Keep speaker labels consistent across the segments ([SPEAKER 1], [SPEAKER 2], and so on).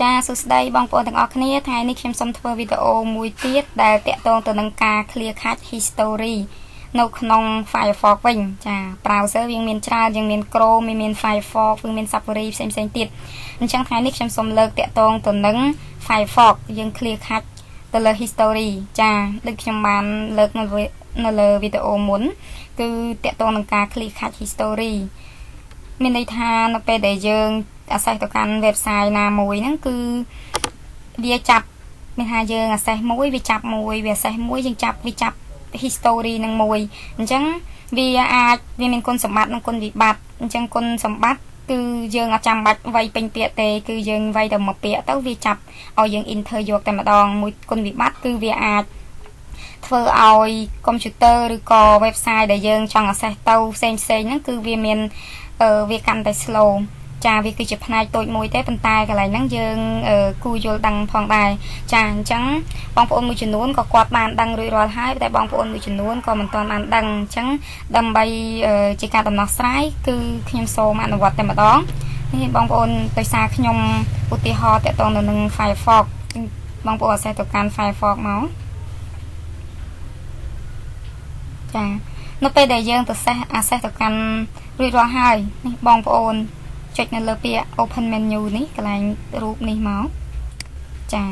[SPEAKER 1] ចាសួស្តីបងប្អូនទាំងអស់គ្នាថ្ងៃនេះខ្ញុំសូមធ្វើវីដេអូមួយទៀតដែលតាក់ទងទៅនឹងការ clear cache history នៅក្នុង Firefox វិញចា browser វាមានច្រើនយើងមាន Chrome មាន Firefox វាមាន Safari ផ្សេងៗទៀតអញ្ចឹងថ្ងៃនេះខ្ញុំសូមលើកតាក់ទងទៅនឹង Firefox យើង clear cache ទៅលើ history ចាដូចខ្ញុំបានលើកនៅលើវីដេអូមុនគឺតាក់ទងនឹងការ clear cache history មានន័យថានៅពេលដែលយើងaccess ទៅកាន់ website ណាមួយហ្នឹងគឺវាចាប់មានថាយើង access មួយវាចាប់មួយវា access មួយយើងចាប់វាចាប់ history នឹងមួយអញ្ចឹងវាអាចវាមានគុណសម្បត្តិនិងគុណវិបត្តិអញ្ចឹងគុណសម្បត្តិគឺយើងអត់ចាំបាច់វាយពេញពាក្យទេគឺយើងវាយតែមួយពាក្យទៅវាចាប់ឲ្យយើង enter យកតែម្ដងមួយគុណវិបត្តិគឺវាអាចធ្វើឲ្យកុំព្យូទ័រឬក៏ website ដែលយើងចង់ access ទៅផ្សេងហ្នឹងគឺវាមានវាកាន់តែ slow ចាវាគឺជាផ្នែកតូចមួយទេប៉ុន្តែកន្លែងហ្នឹងយើងគួរយល់ដឹងផងដែរចាអញ្ចឹងបងប្អូនមួយចំនួនក៏គាត់បានដឹងរួចរាល់ហើយតែបងប្អូនមួយចំនួនក៏មិនទាន់បានដឹងអញ្ចឹងដើម្បីជាការដំណោះស្រាយគឺខ្ញុំសូមអនុវត្តតែម្ដងនេះបងប្អូនដោយសារខ្ញុំឧទាហរណ៍តាក់ទងទៅនឹង Firefox បងប្អូនaccess ទៅកាន់ Firefox មកចានៅពេលដែលយើងទៅ access ទៅកាន់រួចរាល់ហើយនេះបងប្អូនចុចនៅលើពាក្យ open menu នេះកន្លែងរូបនេះមកចា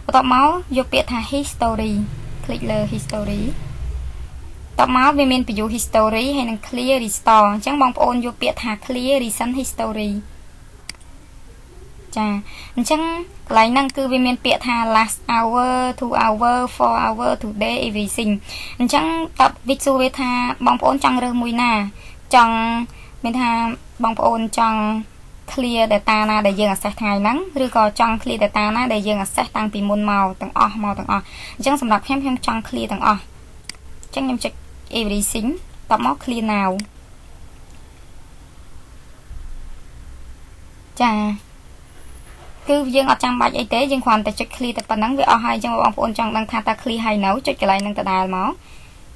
[SPEAKER 1] បន្ទាប់មកយកពាក្យថា history คลิกលើ history បន្ទាប់មកវាមាន view history ហើយនឹង clear restore អញ្ចឹងបងប្អូនយកពាក្យថា clear recent history ចាអញ្ចឹងកន្លែងហ្នឹងគឺវាមានពាក្យថា last hour 2 hour 4 hour today everything អញ្ចឹងតបវាសួរវាថាបងប្អូនចង់រើសមួយណាចង់មានថាបងប្អូនចង់ clear data ណាដែលយើង access ថ្ងៃហ្នឹងឬក៏ចង់ clear data ណាដែលយើង access តាំងពីមុនមកទាំងអស់អញ្ចឹងសម្រាប់ខ្ញុំចង់ clear ទាំងអស់អញ្ចឹងខ្ញុំចុច everything តបមក clear now ចាគឺយើងអត់ចាំបាច់អីទេយើងគ្រាន់តែចុច clear តែប៉ុណ្ណឹងវាអស់ហើយអញ្ចឹងបងប្អូនចង់ដឹងថាតើ clear ហើយនៅចុចកន្លែងហ្នឹងដដែលមក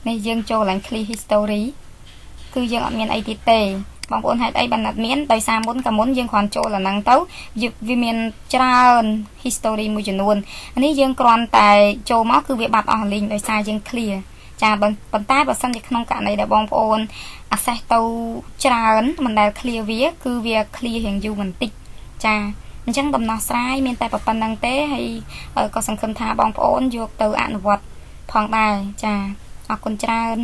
[SPEAKER 1] នេះយើងចូលកន្លែង clear history គឺយើងអត់មានអីទៀតទេបងប្អូនហេតុអីបានអត់មានដោយសារមុនយើងគ្រាន់ចូលអាហ្នឹងទៅវាមានច្រើន history មួយចំនួននេះយើងគ្រាន់តែចូលមកគឺវាបាត់អស់លីងដោយសារយើង clear ចាប៉ុន្តែបើសិនជាក្នុងករណីដែលបងប្អូន access ទៅច្រើនមិនដែល clear វាគឺវា clear រៀងយូរបន្តិចចាអញ្ចឹងដំណោះស្រាយមានតែប៉ុណ្្នឹងទេហើយក៏សង្ឃឹមថាបងប្អូនយកទៅអនុវត្តផងដែរចាអរគុណច្រើន